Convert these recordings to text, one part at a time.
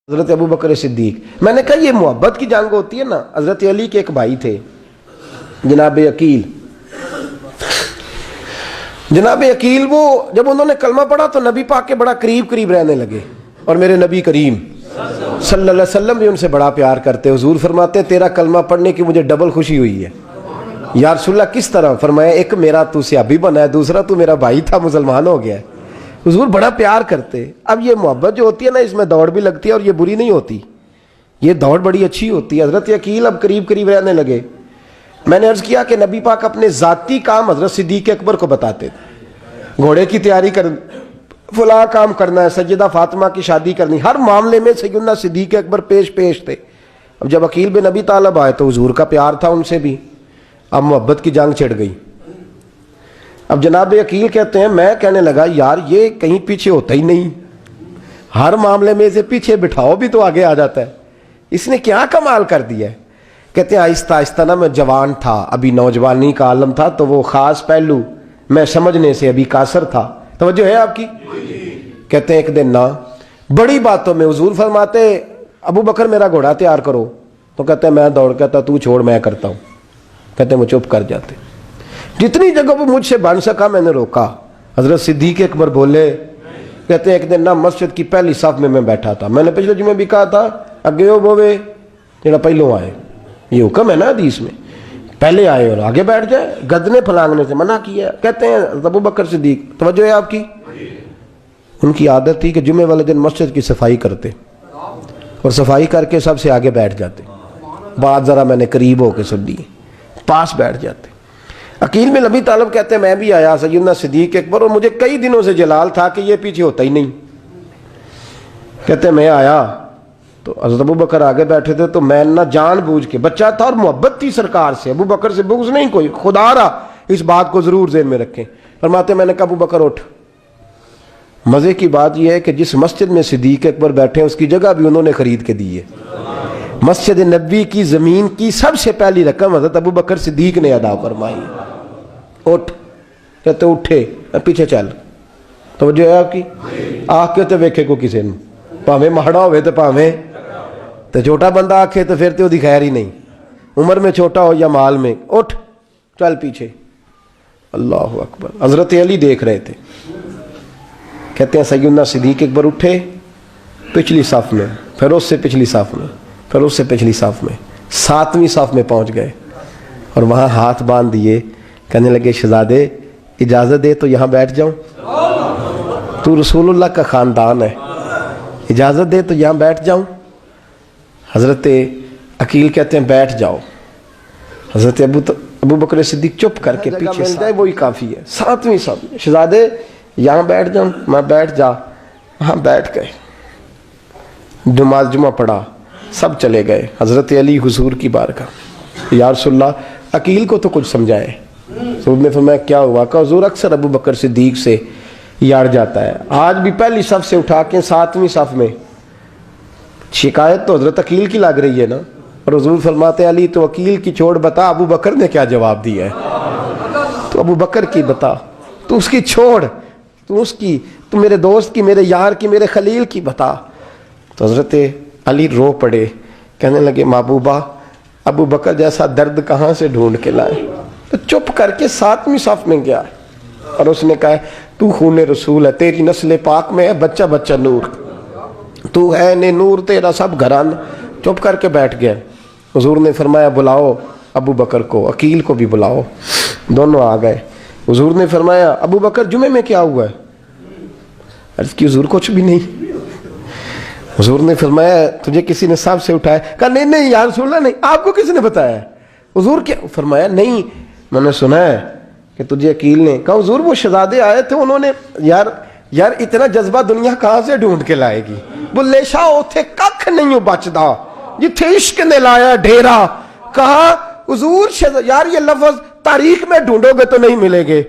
حضرت ابو بکر صدیق. میں نے کہا یہ محبت کی جنگ ہوتی ہے نا. حضرت علی کے ایک بھائی تھے جناب عقیل. جناب عقیل وہ جب انہوں نے کلمہ پڑھا تو نبی پاک کے بڑا قریب رہنے لگے, اور میرے نبی کریم صلی اللہ علیہ وسلم بھی ان سے بڑا پیار کرتے. حضور فرماتے تیرا کلمہ پڑھنے کی مجھے ڈبل خوشی ہوئی ہے. یا رسول اللہ کس طرح؟ فرمایا ایک میرا تو صحابی بنا ہے, دوسرا تو میرا بھائی تھا مسلمان ہو گیا ہے. حضور بڑا پیار کرتے. اب یہ محبت جو ہوتی ہے نا اس میں دوڑ بھی لگتی ہے اور یہ بری نہیں ہوتی, یہ دوڑ بڑی اچھی ہوتی ہے. حضرت عقیل اب قریب رہنے لگے. میں نے عرض کیا کہ نبی پاک اپنے ذاتی کام حضرت صدیق اکبر کو بتاتے تھے. گھوڑے کی تیاری کر, فلاں کام کرنا ہے, سیدہ فاطمہ کی شادی کرنی, ہر معاملے میں سیدنا صدیق اکبر پیش تھے. اب جب عقیل بن ابی طالب آئے تو حضور کا پیار تھا ان سے بھی, اب محبت کی جنگ چھڑ گئی. اب جناب عقیل کہتے ہیں میں کہنے لگا یار یہ کہیں پیچھے ہوتا ہی نہیں, ہر معاملے میں اسے پیچھے بٹھاؤ بھی تو آگے آ جاتا ہے, اس نے کیا کمال کر دیا ہے. کہتے ہیں آہستہ نا میں جوان تھا, ابھی نوجوانی کا عالم تھا, تو وہ خاص پہلو میں سمجھنے سے ابھی قاصر تھا. توجہ ہے آپ کی؟ کہتے ہیں ایک دن نا بڑی باتوں میں حضور فرماتے ابو بکر میرا گھوڑا تیار کرو, تو کہتے ہیں میں دوڑ کہتا تو چھوڑ میں کرتا ہوں. کہتے ہیں وہ چپ کر جاتے. جتنی جگہ وہ مجھ سے بن سکا میں نے روکا. حضرت صدیق اکبر بولے, کہتے ہیں ایک دن نا مسجد کی پہلی صف میں بیٹھا تھا. میں نے پچھلے جمعے بھی کہا تھا اگے ہو بوے جڑا پہلوں آئے, یہ حکم ہے نا حدیث میں, پہلے آئے اور آگے بیٹھ جائے, گدنے پھلانگنے سے منع کیا. کہتے ہیں ابو بکر صدیق, توجہ ہے آپ کی, ان کی عادت تھی کہ جمعے والے دن مسجد کی صفائی کرتے اور صفائی کر کے سب سے آگے بیٹھ جاتے. بات ذرا میں نے قریب ہو کے سن لی, پاس بیٹھ جاتے. عقیل بن ابی طالب کہتے ہیں میں بھی آیا سیدنا صدیق اکبر, اور مجھے کئی دنوں سے جلال تھا کہ یہ پیچھے ہوتا ہی نہیں. کہتے ہیں میں آیا تو حضرت ابو بکر آگے بیٹھے تھے, تو میں نہ جان بوجھ کے, بچہ تھا اور محبت تھی سرکار سے, ابو بکر سے بغض نہیں کوئی, خدا رہا اس بات کو ضرور ذہن میں رکھیں. فرماتے میں نے کہا ابو بکر اٹھ. مزے کی بات یہ ہے کہ جس مسجد میں صدیق اکبر بیٹھے ہیں اس کی جگہ بھی انہوں نے خرید کے دی ہے. مسجد نبوی کی زمین کی سب سے پہلی رقم حضرت ابو بکر صدیق نے ادا فرمائی. اٹھ. کہتے اٹھے, پیچھے چل. توجہ ہے آپ کی؟ آنکھ کے تو ویکھے کو کسی نے, پاویں ماڑا ہوئے تو پاویں تو چھوٹا بندہ آکھے تو پھر تو دی خیر ہی نہیں, عمر میں چھوٹا ہو یا مال میں. اٹھ چل پیچھے. اللہ اکبر. حضرت علی دیکھ رہے تھے. کہتے ہیں سیدنا صدیق اکبر اٹھے, پچھلی صف میں, پھر اس سے پچھلی صف میں, پھر اس سے پچھلی صف میں, 7ویں صف میں پہنچ گئے اور وہاں ہاتھ باندھ دیے. کہنے لگے شہزادے اجازت دے تو یہاں بیٹھ جاؤں, تو رسول اللہ کا خاندان ہے, اجازت دے تو یہاں بیٹھ جاؤں. حضرت عقیل کہتے ہیں بیٹھ جاؤ. حضرت ابو بکر صدیق چپ کر کے پیچھے مل جائے وہی کافی ہے. 7ویں صف میں شہزادے یہاں بیٹھ جاؤں. میں بیٹھ جا. وہاں بیٹھ گئے, نماز جمعہ پڑھا, سب چلے گئے. حضرت علی حضور کی بارگاہ, یا رسول اللہ عقیل کو تو کچھ سمجھائے. حضور نے فرمایا کیا ہوا؟ کہ حضور اکثر ابو بکر صدیق سے یار جاتا ہے, آج بھی پہلی صف سے اٹھا کے 7ویں صف میں. شکایت تو حضرت عقیل کی لگ رہی ہے نا, اور حضور فرماتے علی تو عقیل کی چھوڑ, بتا ابو بکر نے کیا جواب دیا ہے. تو ابو بکر کی بتا, تو اس کی چھوڑ, تو اس کی, تو میرے دوست کی, میرے یار کی, میرے خلیل کی بتا. تو حضرت علی رو پڑے, کہنے لگے محبوبہ ابو بکر جیسا درد کہاں سے ڈھونڈ کے لائے. تو چپ کر کے 7ویں صف میں گیا اور اس نے کہا تو خون رسول ہے, تیری نسل پاک میں ہے بچہ بچہ نور, تو ہے نے نور تیرا سب گھران. چپ کر کے بیٹھ گئے. حضور نے فرمایا بلاؤ ابو بکر کو, عقیل کو بھی بلاؤ. دونوں آ گئے. حضور نے فرمایا ابو بکر جمعے میں کیا ہوا ہے؟ عرض کی حضور کچھ بھی نہیں. حضور نے فرمایا تجھے کسی نے صاحب سے اٹھایا؟ کہا نہیں یا رسول اللہ نہیں. آپ کو کس نے بتایا؟ حضور کیا؟ فرمایا نہیں میں نے سنا ہے کہ تجھے عقیل نے. کہا حضور وہ شہزادے آئے تھے, انہوں نے یار اتنا جذبہ دنیا کہاں سے ڈھونڈ کے لائے گی. بلے شاہ اوتھے ککھ نہیں بچدا جتھے عشق نے لایا ڈھیرا. کہا حضور یار یہ لفظ تاریخ میں ڈھونڈو گے تو نہیں ملے گے.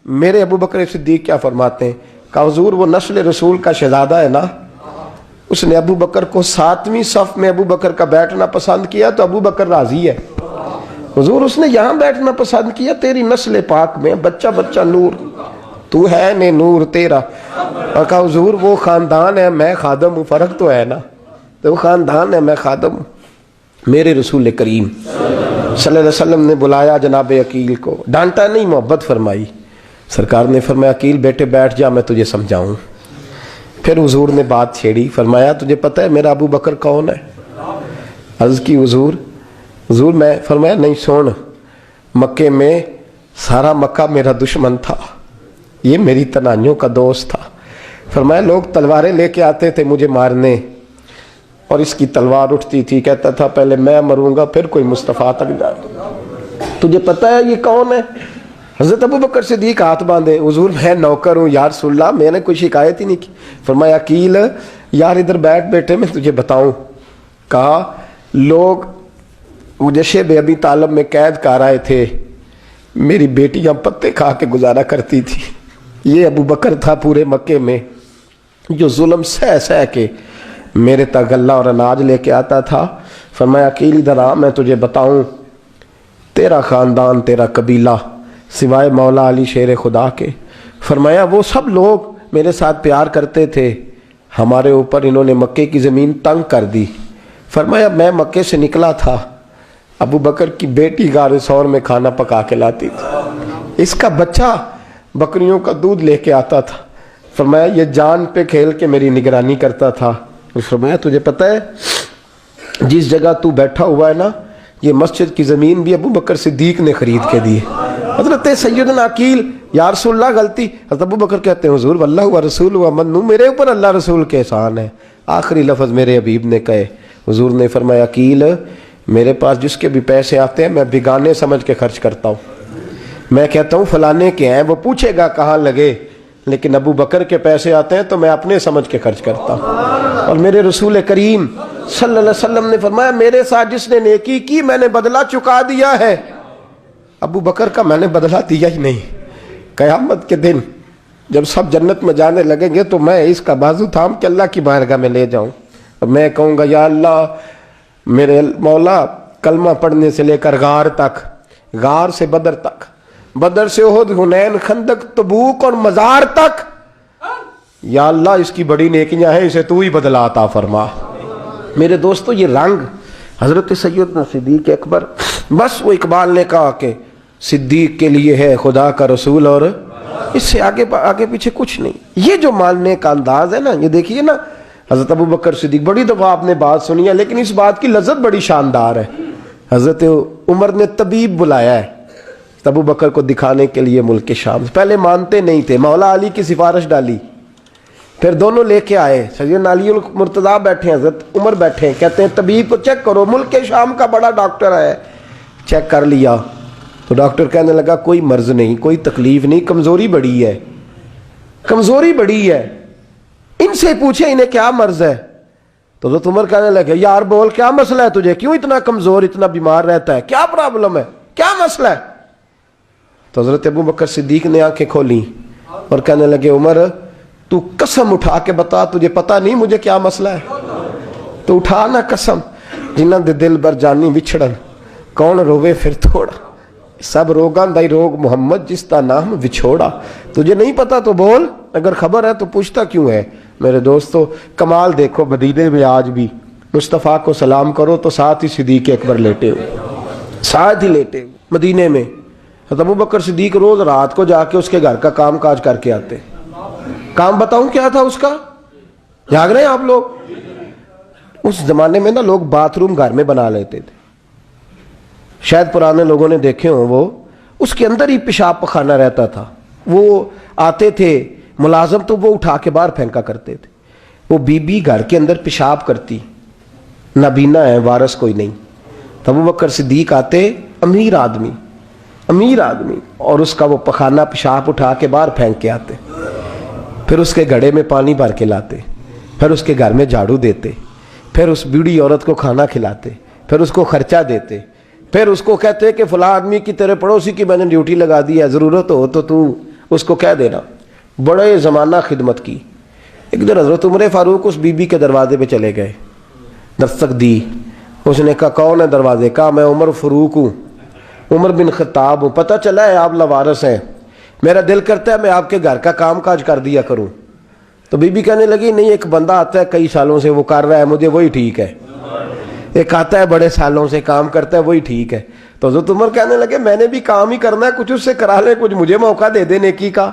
میرے ابو بکر صدیق کیا فرماتے ہیں؟ کہا حضور وہ نسل رسول کا شہزادہ ہے نا, اس نے ابو بکر کو 7ویں صف میں ابو بکر کا بیٹھنا پسند کیا تو ابو بکر راضی ہے. حضور اس نے یہاں بیٹھنا پسند کیا, تیری نسل پاک میں بچہ بچہ نور, تو ہے نے نور تیرا. اور کہا حضور وہ خاندان ہے, میں خادم ہوں, فرق تو ہے نا. تو وہ خاندان ہے، میں خادم ہوں۔ میرے رسول کریم صلی اللہ علیہ وسلم نے بلایا جناب عقیل کو، ڈانٹا نہیں، محبت فرمائی۔ سرکار نے فرمایا عقیل بیٹے بیٹھ جا، میں تجھے سمجھاؤں۔ پھر حضور نے بات چھیڑی، فرمایا تجھے پتہ ہے میرا ابو بکر کون ہے؟ عرض کی حضور میں، فرمایا نہیں سن، مکے میں سارا مکہ میرا دشمن تھا، یہ میری تنائیوں کا دوست تھا۔ فرمایا لوگ تلواریں لے کے آتے تھے مجھے مارنے، اور اس کی تلوار اٹھتی تھی، کہتا تھا پہلے میں مروں گا پھر کوئی مصطفیٰ تک جائے۔ تجھے پتہ ہے یہ کون ہے؟ حضرت ابو بکر صدیق ہاتھ باندھے، حضور میں نوکر ہوں یا رسول اللہ، میں نے کوئی شکایت ہی نہیں کی۔ فرمایا عقیل یار ادھر بیٹھ بیٹھے، میں تجھے بتاؤں۔ کہا لوگ مجھے شیب ابی طالب میں قید کر آئے تھے، میری بیٹیاں پتے کھا کے گزارا کرتی تھی، یہ ابو بکر تھا پورے مکے میں جو ظلم سہ سہ کے میرے تک غلہ اور اناج لے کے آتا تھا۔ فرمایا عقیل ادھر آ، میں تجھے بتاؤں، تیرا خاندان تیرا قبیلہ سوائے مولا علی شیر خدا کے، فرمایا وہ سب لوگ میرے ساتھ پیار کرتے تھے، ہمارے اوپر انہوں نے مکے کی زمین تنگ کر دی۔ فرمایا میں مکے سے نکلا تھا، ابو بکر کی بیٹی غار ثور میں کھانا پکا کے لاتی تھی، اس کا بچہ بکریوں کا دودھ لے کے آتا تھا۔ فرمایا یہ جان پہ کھیل کے میری نگرانی کرتا تھا۔ فرمایا تجھے پتہ ہے جس جگہ تو بیٹھا ہوا ہے نا، یہ مسجد کی زمین بھی ابو بکر صدیق نے خرید کے دی۔ حضرت سیدنا عقیل یا رسول اللہ غلطی، حضرت ابو بکر کہتے ہیں حضور واللہ و رسول و منو، میرے اوپر اللہ رسول کے احسان ہے۔ آخری لفظ میرے حبیب نے کہے، حضور نے فرمایا عقیل میرے پاس جس کے بھی پیسے آتے ہیں میں بیگانے سمجھ کے خرچ کرتا ہوں، میں کہتا ہوں فلانے کے ہیں، وہ پوچھے گا کہاں لگے، لیکن ابو بکر کے پیسے آتے ہیں تو میں اپنے سمجھ کے خرچ کرتا ہوں۔ اور میرے رسول کریم صلی اللہ علیہ وسلم نے فرمایا میرے ساتھ جس نے نیکی کی میں نے بدلہ چکا دیا ہے، ابو بکر کا میں نے بدلہ دیا ہی نہیں۔ قیامت کے دن جب سب جنت میں جانے لگیں گے تو میں اس کا بازو تھام کے اللہ کی بارگاہ میں لے جاؤں اور میں کہوں گا یا اللہ میرے مولا، کلمہ پڑھنے سے لے کر غار تک، غار سے بدر تک، بدر سے احد، حنین، خندق، تبوک اور مزار تک، یا اللہ اس کی بڑی نیکیاں ہیں، اسے تو ہی بدلا عطا فرما۔ میرے دوستو یہ رنگ حضرت سیدنا صدیق اکبر، بس وہ اقبال نے کہا کہ صدیق کے لیے ہے خدا کا رسول اور اس سے آگے پیچھے کچھ نہیں۔ یہ جو ماننے کا انداز ہے نا، یہ دیکھیے نا، حضرت ابو بکر صدیق، بڑی دفعہ آپ نے بات سنی ہے لیکن اس بات کی لذت بڑی شاندار ہے۔ حضرت عمر نے طبیب بلایا ہے ابو بکر کو دکھانے کے لیے ملک شام، پہلے مانتے نہیں تھے، مولا علی کی سفارش ڈالی، پھر دونوں لے کے آئے، سیدنا علی المرتضیٰ بیٹھے ہیں، حضرت عمر بیٹھے ہیں، کہتے ہیں طبیب کو چیک کرو، ملک شام کا بڑا ڈاکٹر ہے۔ چیک کر لیا تو ڈاکٹر کہنے لگا کوئی مرض نہیں، کوئی تکلیف نہیں، کمزوری بڑی ہے، کمزوری بڑی ہے، ان سے پوچھے انہیں کیا مرض ہے۔ تو حضرت عمر کہنے لگے یار بول کیا مسئلہ ہے تجھے، کیوں اتنا کمزور، اتنا بیمار رہتا ہے، کیا پرابلم ہے، کیا مسئلہ ہے؟ تو حضرت ابو بکر صدیق نے آنکھیں کھولیں اور کہنے لگے عمر تو قسم اٹھا کے بتا، تجھے پتا نہیں مجھے کیا مسئلہ ہے؟ تو اٹھا نا قسم، جنہ دے دل بر جانی وچھڑن، کون روے پھر تھوڑا، سب روگاں دائی روگ محمد جس کا نام وچھوڑا۔ تجھے نہیں پتا تو بول، اگر خبر ہے تو پوچھتا کیوں ہے؟ میرے دوستو کمال دیکھو، مدینے میں آج بھی مصطفیٰ کو سلام کرو تو ساتھ ہی صدیق اکبر لیٹے ہوئے، ساتھ ہی لیٹے ہوئے مدینے میں۔ ابو بکر صدیق روز رات کو جا کے اس کے گھر کا کام کاج کر کے آتے۔ کام بتاؤں کیا تھا اس کا؟ جاگ رہے ہیں آپ لوگ؟ اس زمانے میں نا لوگ باتھ روم گھر میں بنا لیتے تھے، شاید پرانے لوگوں نے دیکھے ہوں، وہ اس کے اندر ہی پیشاب پخانہ رہتا تھا، وہ آتے تھے ملازم تو وہ اٹھا کے باہر پھینکا کرتے تھے، وہ بی بی گھر کے اندر پیشاب کرتی، نابینا ہے، وارث کوئی نہیں، ابو بکر صدیق آتے، امیر آدمی، اور اس کا وہ پخانہ پیشاب اٹھا کے باہر پھینک کے آتے، پھر اس کے گھڑے میں پانی بھر کے لاتے، پھر اس کے گھر میں جھاڑو دیتے، پھر اس بوڑھی عورت کو کھانا کھلاتے، پھر اس کو خرچہ دیتے، پھر اس کو کہتے کہ فلاں آدمی کی تیرے پڑوسی کی میں نے ڈیوٹی لگا دی ہے، ضرورت ہو تو اس کو کہہ دینا۔ بڑے زمانہ خدمت کی۔ ایک دن حضرت عمر فاروق اس بی بی کے دروازے پہ چلے گئے، دستک دی، اس نے کہا کون ہے دروازے؟ کہا میں عمر فاروق ہوں، عمر بن خطاب ہوں، پتہ چلا ہے آپ لوارث ہیں، میرا دل کرتا ہے میں آپ کے گھر کا کام کاج کر دیا کروں۔ تو بی بی کہنے لگی نہیں، ایک بندہ آتا ہے کئی سالوں سے وہ کر رہا ہے مجھے وہی ٹھیک ہے، ایک آتا ہے بڑے سالوں سے کام کرتا ہے وہی ٹھیک ہے۔ تو حضرت عمر کہنے لگے میں نے بھی کام ہی کرنا ہے، کچھ اس سے کرا لیں، کچھ مجھے موقع دے دے نیکی کا۔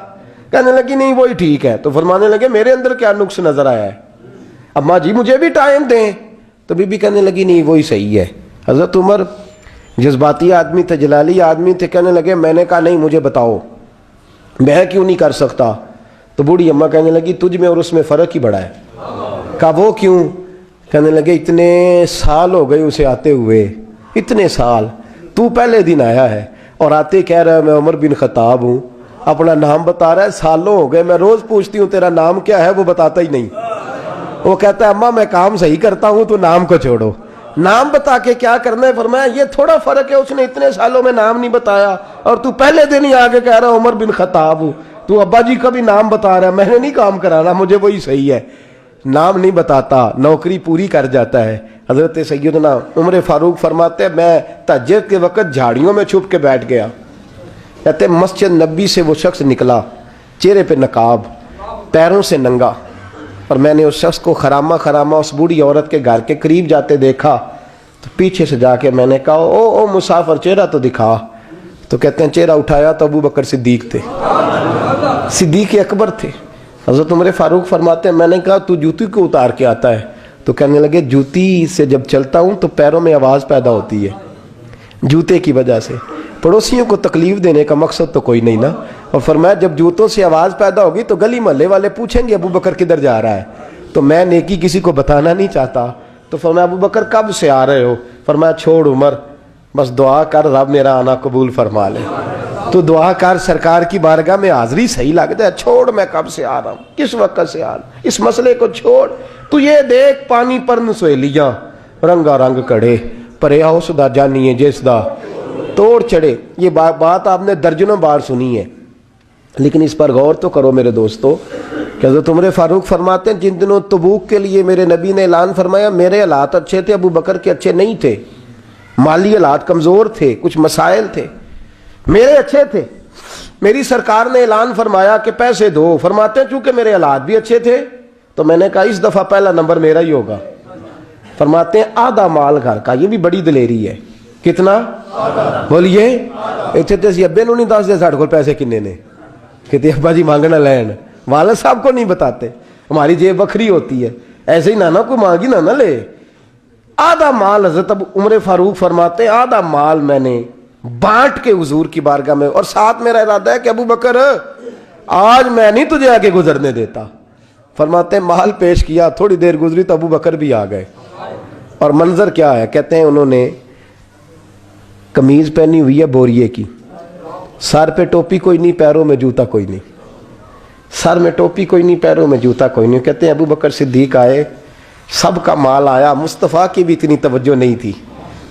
کہنے لگی نہیں وہی ٹھیک ہے۔ تو فرمانے لگے میرے اندر کیا نقص نظر آیا ہے، اماں جی مجھے بھی ٹائم دیں۔ تو بی بی کہنے لگی نہیں وہی صحیح ہے۔ حضرت عمر جذباتی آدمی تھے، جلالی آدمی تھے، کہنے لگے میں نے کہا نہیں مجھے بتاؤ میں کیوں نہیں کر سکتا۔ تو بوڑھی اماں کہنے لگی تجھ میں اور اس میں فرق ہی بڑا ہے۔ کہا وہ کیوں؟ کہنے لگے اتنے سال ہو گئے اسے آتے ہوئے، اتنے سال، تو پہلے دن آیا ہے اور آتے کہہ رہا ہے میں عمر بن خطاب ہوں، اپنا نام بتا رہا ہے، سالوں ہو گئے میں روز پوچھتی ہوں تیرا نام کیا ہے، وہ بتاتا ہی نہیں۔ وہ کہتا ہے اماں میں کام صحیح کرتا ہوں تو نام کو چھوڑو، نام بتا کے کیا کرنا ہے۔ فرمایا یہ تھوڑا فرق ہے، اس نے اتنے سالوں میں نام نہیں بتایا اور تو پہلے دن ہی آگے کہہ رہا عمر بن خطاب ہوں، تو ابا جی کا بھی نام بتا رہا ہے، میں نے نہیں کام کرانا، مجھے وہی صحیح ہے۔ نام نہیں بتاتا، نوکری پوری کر جاتا ہے۔ حضرت سیدنا عمر فاروق فرماتے ہیں میں تہجد کے وقت جھاڑیوں میں چھپ کے بیٹھ گیا، کہتے ہیں مسجد نبی سے وہ شخص نکلا، چہرے پہ نقاب، پیروں سے ننگا، اور میں نے اس شخص کو خرامہ خرامہ اس بوڑھی عورت کے گھر کے قریب جاتے دیکھا۔ تو پیچھے سے جا کے میں نے کہا او مسافر چہرہ تو دکھا۔ تو کہتے ہیں چہرہ اٹھایا تو ابو بکر صدیق تھے، صدیق اکبر تھے۔ حضرت عمر فاروق فرماتے ہیں میں نے کہا تو جوتی کو اتار کے آتا ہے؟ تو کہنے لگے جوتی سے جب چلتا ہوں تو پیروں میں آواز پیدا ہوتی ہے جوتے کی وجہ سے، پڑوسیوں کو تکلیف دینے کا مقصد تو کوئی نہیں نا۔ اور فرمایا جب جوتوں سے آواز پیدا ہوگی تو گلی محلے والے پوچھیں گے ابو بکر کدھر جا رہا ہے، تو میں نیکی کسی کو بتانا نہیں چاہتا۔ تو فرمایا ابو بکر کب سے آ رہے ہو؟ فرمایا چھوڑ عمر، بس دعا کر رب میرا آنا قبول فرما لے، تو دعا کر سرکار کی بارگاہ میں حاضری صحیح لگ جائے، چھوڑ میں کب سے آ رہا ہوں، کس وقت سے آ رہا ہوں، اس مسئلے کو چھوڑ، تو یہ دیکھ پانی پر نسویلیاں رنگا رنگ کڑے پرے آؤ سدا جانیے جس دا توڑ چڑھے۔ یہ بات آپ نے درجنوں بار سنی ہے، لیکن اس پر غور تو کرو میرے دوستو کہ حضرت عمر فاروق فرماتے ہیں جن دنوں تبوک کے لیے میرے نبی نے اعلان فرمایا میرے حالات اچھے تھے، ابو بکر کے اچھے نہیں تھے، مالی حالات کمزور تھے، کچھ مسائل تھے، میرے اچھے تھے۔ میری سرکار نے اعلان فرمایا کہ پیسے دو، فرماتے ہیں چونکہ میرے حالات بھی اچھے تھے تو میں نے کہا اس دفعہ پہلا نمبر میرا ہی ہوگا۔ فرماتے ہیں آدھا مال گھر کا، یہ بھی بڑی دلیری ہے۔ کتنا؟ بولیے اتنے تے سی ابے نو نہیں دس دے ساڑھے کو پیسے کنے نے، کہتے ابا جی مانگنا لین، والد صاحب کو نہیں بتاتے، ہماری جیب بکھری ہوتی ہے، ایسے ہی نانا کو مانگی نہ لے۔ آدھا مال حضرت عمر فاروق فرماتے ہیں آدھا مال میں نے بانٹ کے حضور کی بارگاہ میں، اور ساتھ میرا ارادہ ہے کہ ابو بکر آج میں نہیں تجھے آگے گزرنے دیتا۔ فرماتے ہیں مال پیش کیا، تھوڑی دیر گزری تو ابو بکر بھی آ گئے، اور منظر کیا ہے؟ کہتے ہیں انہوں نے قمیض پہنی ہوئی ہے بوریے کی، سر پہ ٹوپی کوئی نہیں، پیروں میں جوتا کوئی نہیں، سر میں ٹوپی کوئی نہیں، پیروں میں جوتا کوئی نہیں۔ کہتے ہیں ابو بکر صدیق آئے، سب کا مال آیا، مصطفیٰ کی بھی اتنی توجہ نہیں تھی،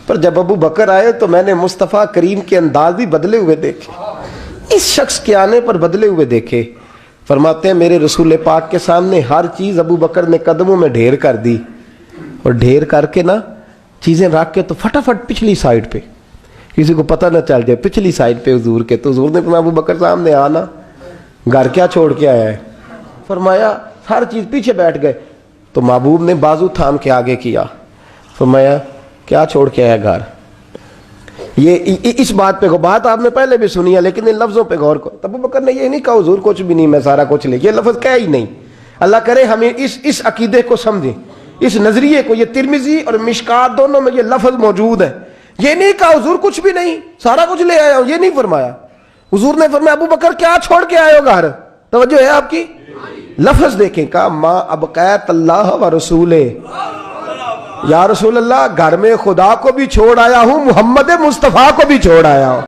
پر جب ابو بکر آئے تو میں نے مصطفیٰ کریم کے انداز بھی بدلے ہوئے دیکھے، اس شخص کے آنے پر بدلے ہوئے دیکھے۔ فرماتے ہیں میرے رسول پاک کے سامنے ہر چیز ابو بکر نے قدموں میں ڈھیر کر دی، اور ڈھیر کر کے نا چیزیں رکھ کے تو فٹافٹ پچھلی سائڈ پہ، کسی کو پتہ نہ چل جائے، پچھلی سائڈ پہ حضور کے۔ تو حضور نے فرمایا ابو بکر سامنے آنا، گھر کیا چھوڑ کے آیا ہے؟ فرمایا ہر چیز، پیچھے بیٹھ گئے۔ تو محبوب نے بازو تھام کے آگے کیا، فرمایا کیا چھوڑ کے آیا گھر؟ یہ اس بات پہ بات آپ نے پہلے بھی سنی ہے، لیکن ان لفظوں پہ غور کرو۔ ابو بکر نے یہ نہیں کہا حضور کچھ بھی نہیں میں سارا کچھ لے، یہ لفظ کہا ہی نہیں۔ اللہ کرے ہمیں اس عقیدے کو سمجھیں، اس نظریے کو۔ یہ ترمذی اور مشکات دونوں میں یہ لفظ موجود ہے۔ یہ نہیں کہا حضور کچھ بھی نہیں سارا کچھ لے آیا ہوں، یہ نہیں فرمایا۔ حضور نے فرمایا ابو بکر کیا چھوڑ کے آئے ہو گھر؟ توجہ ہے آپ کی؟ لفظ دیکھیں، کہا ما ابقیت اللہ و رسولہ، یا رسول اللہ گھر میں خدا کو بھی چھوڑ آیا ہوں، محمد مصطفیٰ کو بھی چھوڑ آیا ہوں۔